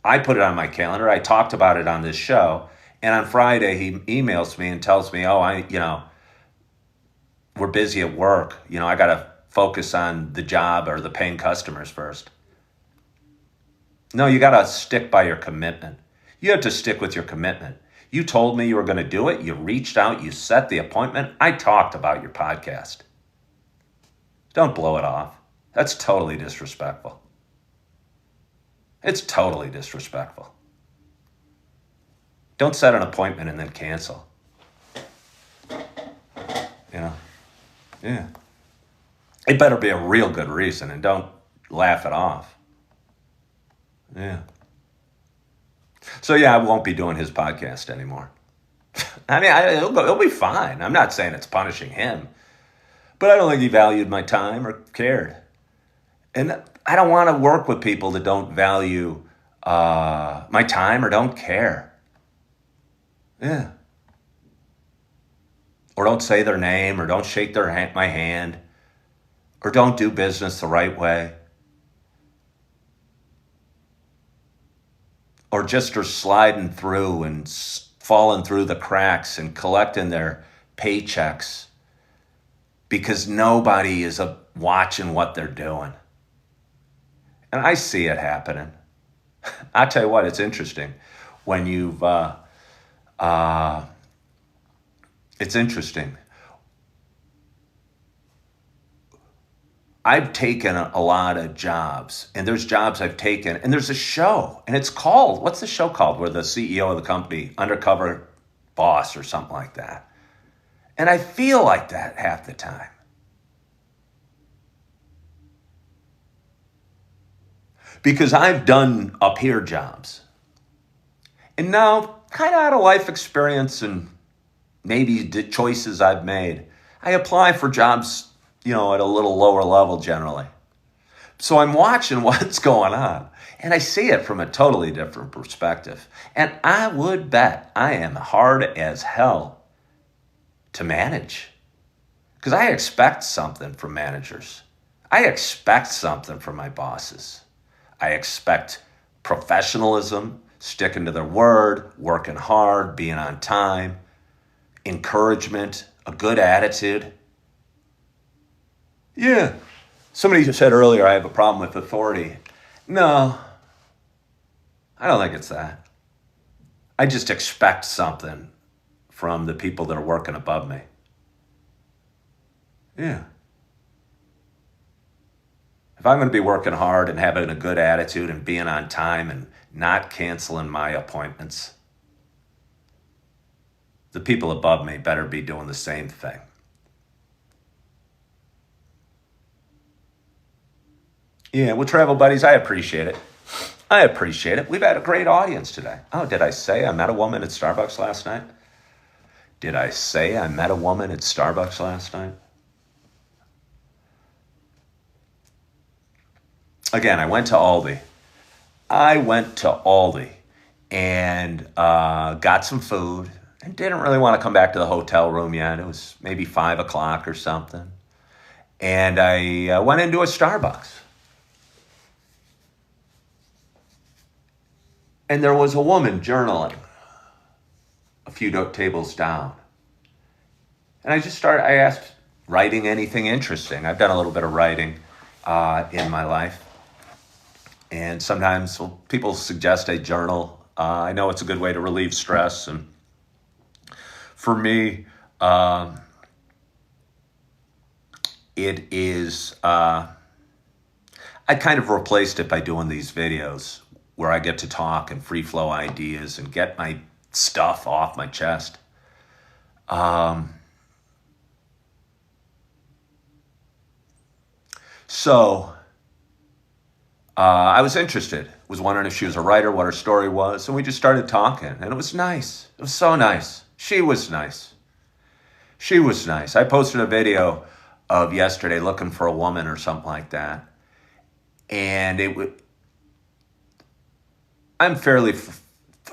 I put it on my calendar. I talked about it on this show. And on Friday, he emails me and tells me, we're busy at work. I got to focus on the job or the paying customers first. No, you got to stick by your commitment. You have to stick with your commitment. You told me you were going to do it. You reached out. You set the appointment. I talked about your podcast. Don't blow it off. That's totally disrespectful. It's totally disrespectful. Don't set an appointment and then cancel. Yeah. It better be a real good reason and don't laugh it off. Yeah. So yeah, I won't be doing his podcast anymore. I mean, it'll be fine. I'm not saying it's punishing him, but I don't think he valued my time or cared. And I don't want to work with people that don't value my time or don't care. Yeah. Or don't say their name or don't shake my hand or don't do business the right way. Or just are sliding through and falling through the cracks and collecting their paychecks because nobody is watching what they're doing. And I see it happening. I tell you what, it's interesting when it's interesting. I've taken a lot of jobs, and there's jobs I've taken, and there's a show, and it's called, what's the show called, where the CEO of the company, undercover boss or something like that. And I feel like that half the time. Because I've done up here jobs. And now, kind of out of life experience and maybe the choices I've made, I apply for jobs at a little lower level generally. So I'm watching what's going on, and I see it from a totally different perspective. And I would bet I am hard as hell to manage, because I expect something from managers. I expect something from my bosses. I expect professionalism, sticking to their word, working hard, being on time, encouragement, a good attitude. Yeah. Somebody just said earlier I have a problem with authority. No, I don't think it's that. I just expect something from the people that are working above me. Yeah. If I'm going to be working hard and having a good attitude and being on time and not canceling my appointments, the people above me better be doing the same thing. Yeah, well, travel buddies, I appreciate it. I appreciate it. We've had a great audience today. Oh, did I say I met a woman at Starbucks last night? Did I say I met a woman at Starbucks last night? Again, I went to Aldi. And got some food and didn't really want to come back to the hotel room yet. It was maybe 5 o'clock or something. And I went into a Starbucks. And there was a woman journaling a few tables down. And I asked, writing anything interesting? I've done a little bit of writing in my life. And sometimes people suggest I journal. I know it's a good way to relieve stress. And for me, it is, I kind of replaced it by doing these videos where I get to talk and free flow ideas and get my stuff off my chest. I was interested, was wondering if she was a writer, what her story was, and we just started talking, and it was nice. It was so nice. She was nice. I posted a video of yesterday looking for a woman or something like that, and I'm fairly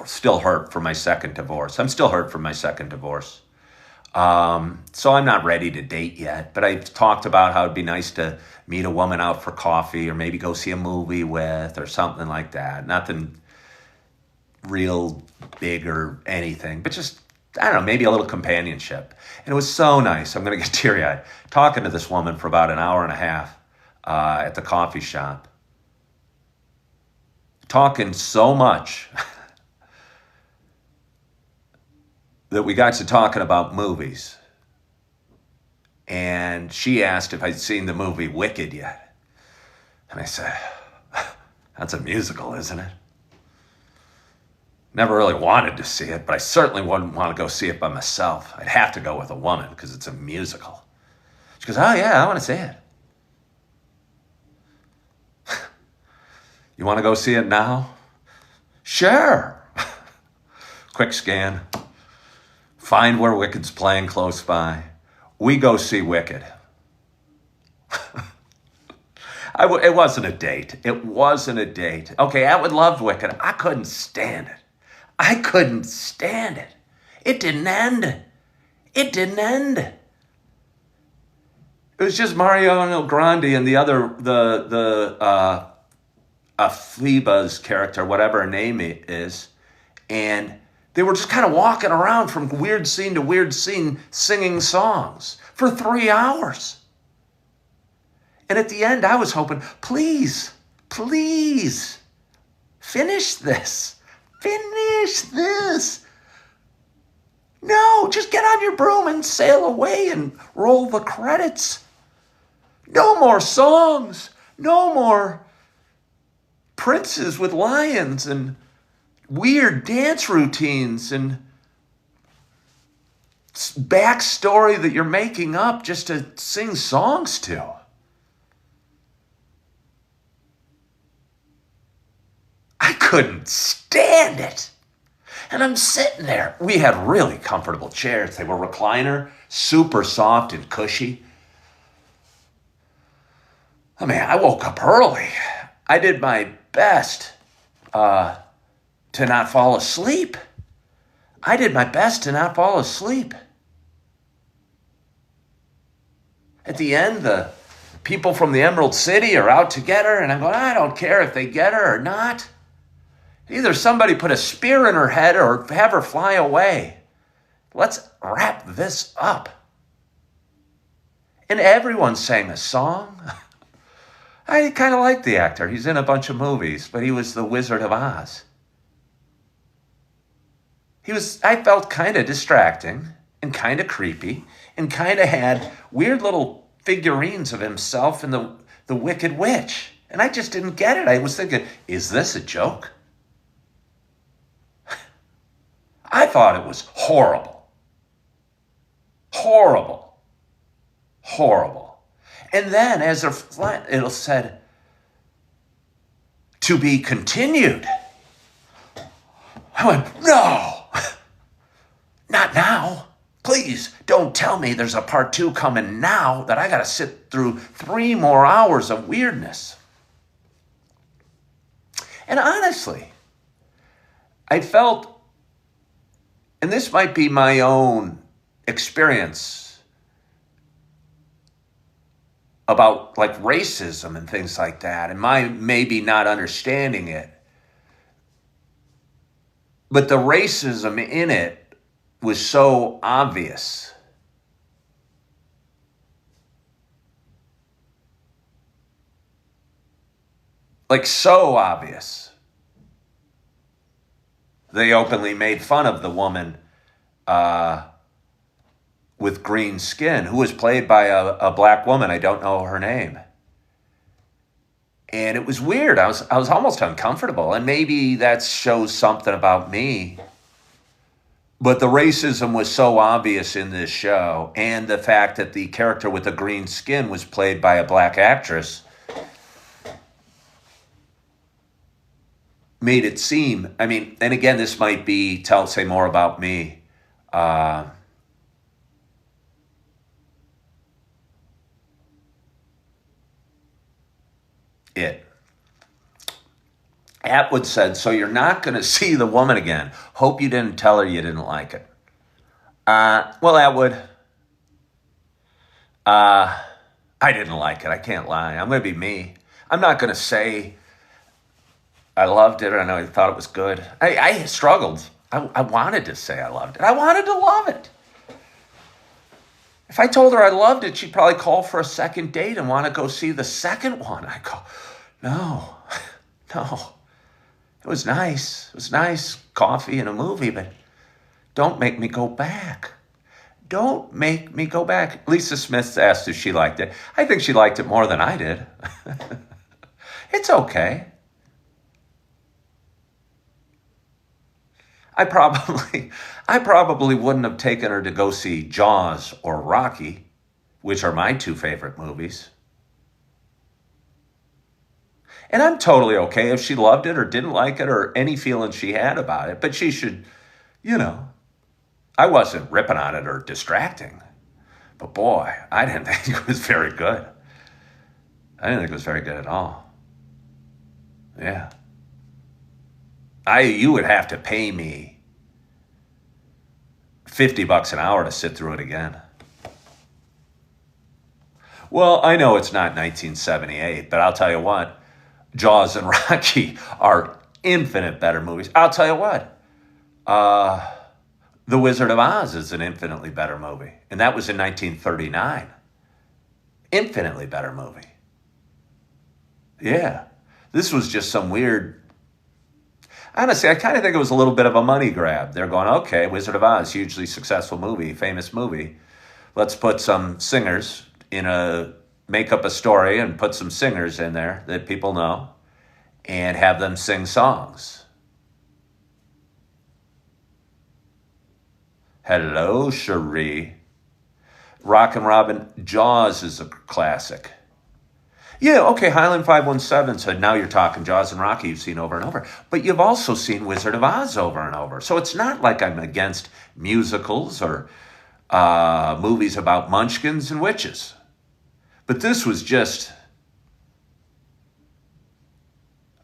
still hurt from my second divorce. So I'm not ready to date yet, but I talked about how it'd be nice to meet a woman out for coffee or maybe go see a movie with or something like that. Nothing real big or anything, but just, I don't know, maybe a little companionship. And it was so nice. I'm going to get teary-eyed talking to this woman for about an hour and a half at the coffee shop. Talking so much that we got to talking about movies. And she asked if I'd seen the movie Wicked yet. And I said, that's a musical, isn't it? Never really wanted to see it, but I certainly wouldn't want to go see it by myself. I'd have to go with a woman because it's a musical. She goes, oh yeah, I want to see it. You want to go see it now? Sure. Quick scan. Find where Wicked's playing close by. We go see Wicked. It wasn't a date. Okay, Atwood loved Wicked. I couldn't stand it. It didn't end. It was just Mariano Grande and the other, Phoebe's character, whatever her name is, and they were just kind of walking around from weird scene to weird scene, singing songs for 3 hours. And at the end, I was hoping, please, finish this. No, just get on your broom and sail away and roll the credits. No more songs. No more princes with lions and weird dance routines and backstory that you're making up just to sing songs to. I couldn't stand it. And I'm sitting there. We had really comfortable chairs. They were recliner, super soft and cushy. I mean, I woke up early. I did my best to not fall asleep. I did my best to not fall asleep. At the end, the people from the Emerald City are out to get her, and I'm going, I don't care if they get her or not. Either somebody put a spear in her head or have her fly away. Let's wrap this up. And everyone sang a song. I kind of like the actor. He's in a bunch of movies, but he was the Wizard of Oz. I felt kind of distracting and kind of creepy and kind of had weird little figurines of himself and the Wicked Witch. And I just didn't get it. I was thinking, is this a joke? I thought it was horrible. Horrible. Horrible. And then as they're flying, it'll said, to be continued. I went, no. Not now. Please don't tell me there's a part 2 coming now that I got to sit through 3 more hours of weirdness. And honestly, I felt, and this might be my own experience about like racism and things like that, and my maybe not understanding it, but the racism in it was so obvious. Like so obvious. They openly made fun of the woman with green skin, who was played by a black woman. I don't know her name. And it was weird. I was almost uncomfortable. And maybe that shows something about me. But the racism was so obvious in this show, and the fact that the character with the green skin was played by a black actress made it seem, I mean, and again, this might be, say more about me. Atwood said, so you're not going to see the woman again. Hope you didn't tell her you didn't like it. Well, Atwood, I didn't like it. I can't lie. I'm going to be me. I'm not going to say I loved it or I know I thought it was good. I struggled. I wanted to say I loved it. I wanted to love it. If I told her I loved it, she'd probably call for a second date and want to go see the second one. I go, no. It was nice. It was nice, coffee and a movie, but don't make me go back. Don't make me go back. Lisa Smith asked if she liked it. I think she liked it more than I did. It's okay. I probably wouldn't have taken her to go see Jaws or Rocky, which are my 2 favorite movies. And I'm totally okay if she loved it or didn't like it or any feeling she had about it. But she should, I wasn't ripping on it or distracting. But boy, I didn't think it was very good. I didn't think it was very good at all. Yeah. You would have to pay me $50 an hour to sit through it again. Well, I know it's not 1978, but I'll tell you what. Jaws and Rocky are infinite better movies. I'll tell you what. The Wizard of Oz is an infinitely better movie. And that was in 1939. Infinitely better movie. Yeah. This was just some weird... Honestly, I kind of think it was a little bit of a money grab. They're going, okay, Wizard of Oz, hugely successful movie, famous movie. Let's put some singers make up a story and put some singers in there that people know and have them sing songs. Hello, Cherie. Rockin' Robin, Jaws is a classic. Yeah, okay, Highland 517 said, now you're talking Jaws and Rocky you've seen over and over. But you've also seen Wizard of Oz over and over. So it's not like I'm against musicals or movies about munchkins and witches. But this was just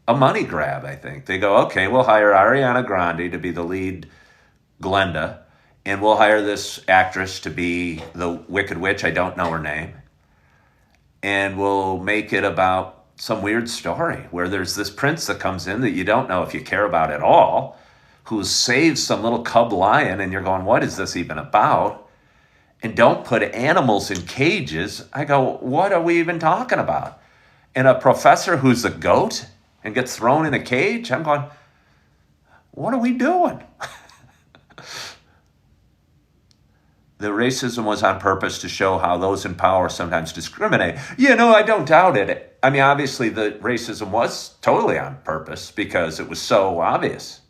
a money grab, I think. They go, okay, we'll hire Ariana Grande to be the lead Glenda, and we'll hire this actress to be the Wicked Witch. I don't know her name. And we'll make it about some weird story where there's this prince that comes in that you don't know if you care about at all, who saves some little cub lion, and you're going, what is this even about? And don't put animals in cages. I go, what are we even talking about? And a professor who's a goat and gets thrown in a cage? I'm going, what are we doing? The racism was on purpose to show how those in power sometimes discriminate. I don't doubt it. I mean, obviously the racism was totally on purpose because it was so obvious.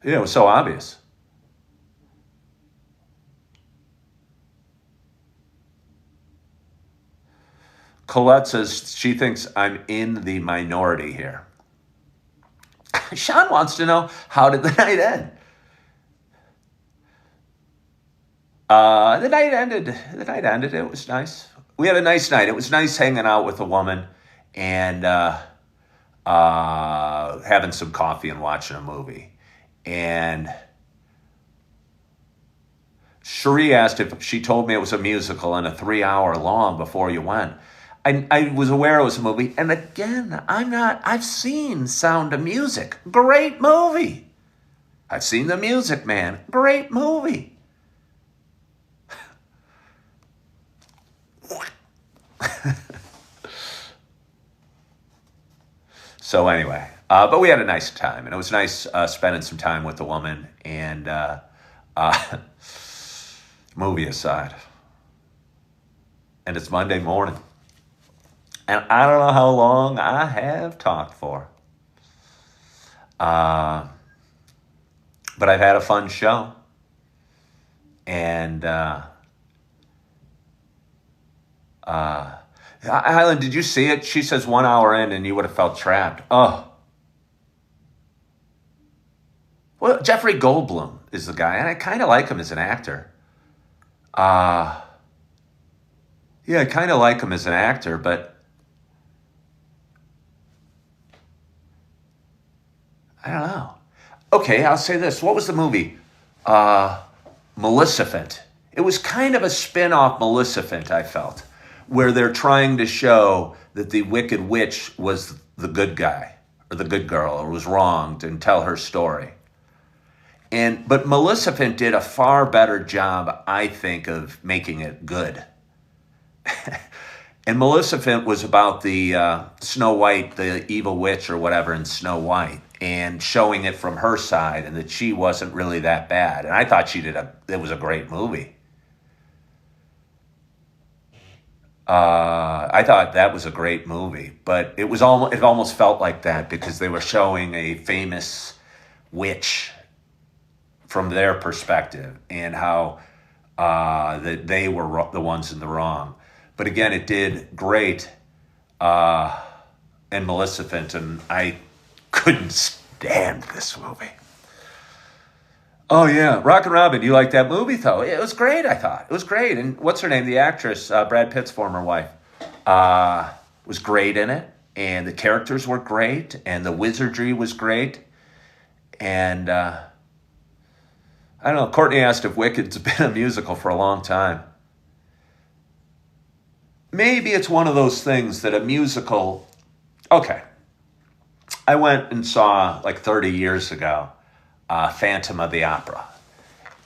It was so obvious. Colette says she thinks I'm in the minority here. Sean wants to know, how did the night end? The night ended. It was nice. We had a nice night. It was nice hanging out with a woman and having some coffee and watching a movie. And Cherie asked if she told me it was a musical and a 3-hour long before you went. I was aware it was a movie. And again, I've seen Sound of Music. Great movie. I've seen The Music Man. Great movie. So anyway, but we had a nice time, and it was nice spending some time with the woman, and movie aside. And it's Monday morning, and I don't know how long I have talked for, but I've had a fun show, and Highland, did you see it? She says 1 hour in and you would have felt trapped. Oh. Well, Jeffrey Goldblum is the guy, and I kind of like him as an actor. Yeah, I kind of like him as an actor, but I don't know. Okay, I'll say this. What was the movie? Maleficent. It was kind of a spin-off Maleficent, I felt, where they're trying to show that the Wicked Witch was the good guy or the good girl or was wronged and tell her story. But Maleficent did a far better job, I think, of making it good. And Maleficent was about the Snow White, the evil witch or whatever in Snow White, and showing it from her side and that she wasn't really that bad. And I thought it was a great movie. I thought that was a great movie, but it almost felt like that because they were showing a famous witch from their perspective and how that they were the ones in the wrong. But again, it did great in Maleficent, and I couldn't stand this movie. Oh, yeah. Rockin' Robin, you like that movie, though? It was great, I thought. It was great. And what's her name? The actress, Brad Pitt's former wife, was great in it. And the characters were great. And the wizardry was great. And I don't know. Courtney asked if Wicked's been a musical for a long time. Maybe it's one of those things that a musical... Okay. I went and saw, like 30 years ago, Phantom of the Opera.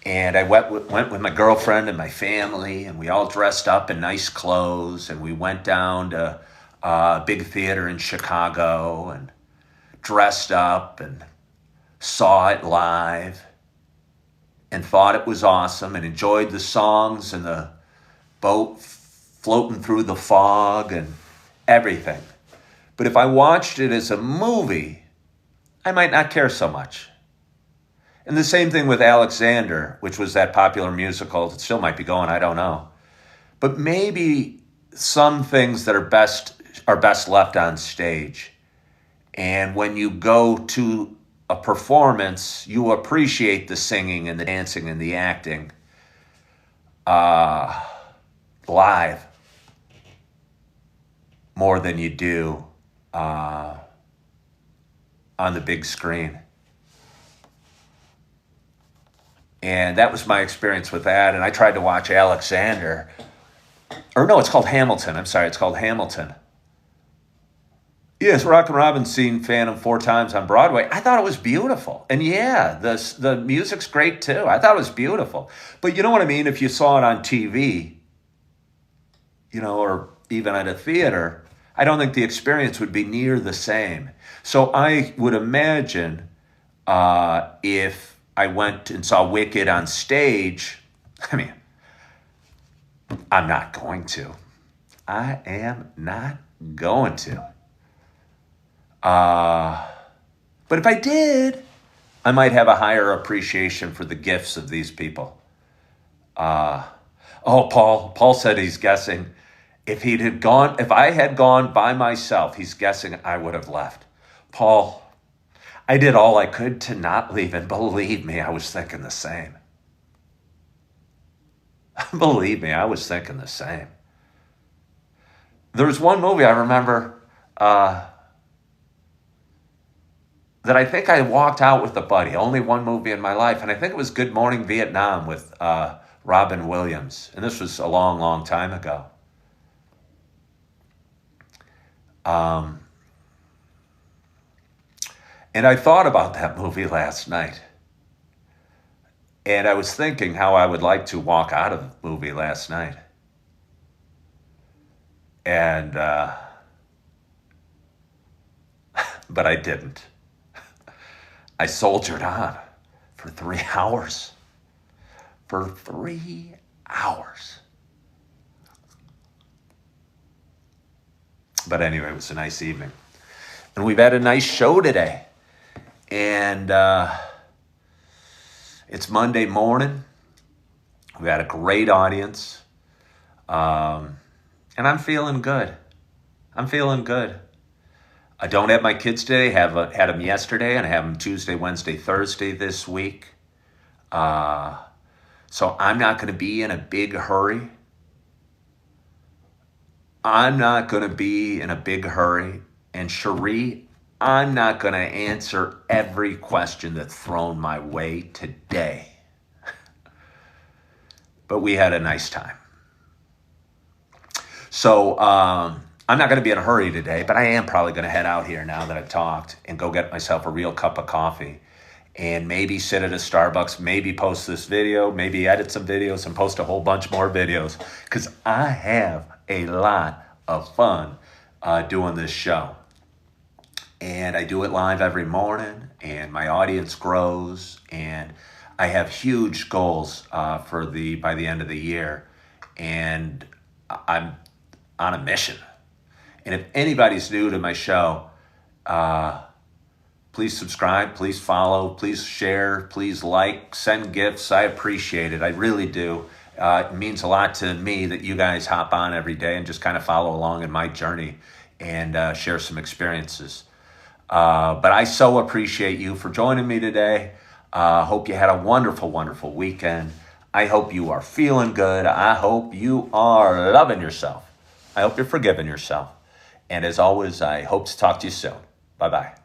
And I went with my girlfriend and my family, and we all dressed up in nice clothes, and we went down to a big theater in Chicago and dressed up and saw it live and thought it was awesome and enjoyed the songs and the boat floating through the fog and everything. But if I watched it as a movie, I might not care so much. And the same thing with Alexander, which was that popular musical. It still might be going, I don't know. But maybe some things that are best left on stage. And when you go to a performance, you appreciate the singing and the dancing and the acting live. more than you do on the big screen. And that was my experience with that. And I tried to watch Alexander. Or no, it's called Hamilton. I'm sorry, it's called Hamilton. Yes, Rockin' Robin's seen Phantom 4 times on Broadway. I thought it was beautiful. And yeah, the music's great too. I thought it was beautiful. But you know what I mean? If you saw it on TV, or even at a theater, I don't think the experience would be near the same. So I would imagine if I went and saw Wicked on stage, I'm not going to. I am not going to. But if I did, I might have a higher appreciation for the gifts of these people. Paul said he's guessing if I had gone by myself, he's guessing I would have left. Paul, I did all I could to not leave, and believe me, I was thinking the same. Believe me, I was thinking the same. There was one movie I remember that I think I walked out with a buddy, only one movie in my life, and I think it was Good Morning Vietnam with Robin Williams, and this was a long, long time ago. And I thought about that movie last night, and I was thinking how I would like to walk out of the movie last night. And, but I didn't. I soldiered on for 3 hours. For 3 hours. But anyway, it was a nice evening. And we've had a nice show today. And it's Monday morning. We had a great audience. And I'm feeling good. I'm feeling good. I don't have my kids today. Had them yesterday, and I have them Tuesday, Wednesday, Thursday this week. So I'm not going to be in a big hurry. I'm not going to be in a big hurry. And Cherie, I'm not going to answer every question that's thrown my way today. But we had a nice time. So I'm not going to be in a hurry today, but I am probably going to head out here now that I've talked and go get myself a real cup of coffee and maybe sit at a Starbucks, maybe post this video, maybe edit some videos and post a whole bunch more videos because I have a lot of fun doing this show. And I do it live every morning, and my audience grows, and I have huge goals by the end of the year, and I'm on a mission. And if anybody's new to my show, please subscribe, please follow, please share, please like, send gifts. I appreciate it. I really do. It means a lot to me that you guys hop on every day and just kind of follow along in my journey and share some experiences. But I so appreciate you for joining me today. Hope you had a wonderful, wonderful weekend. I hope you are feeling good. I hope you are loving yourself. I hope you're forgiving yourself. And as always, I hope to talk to you soon. Bye-bye.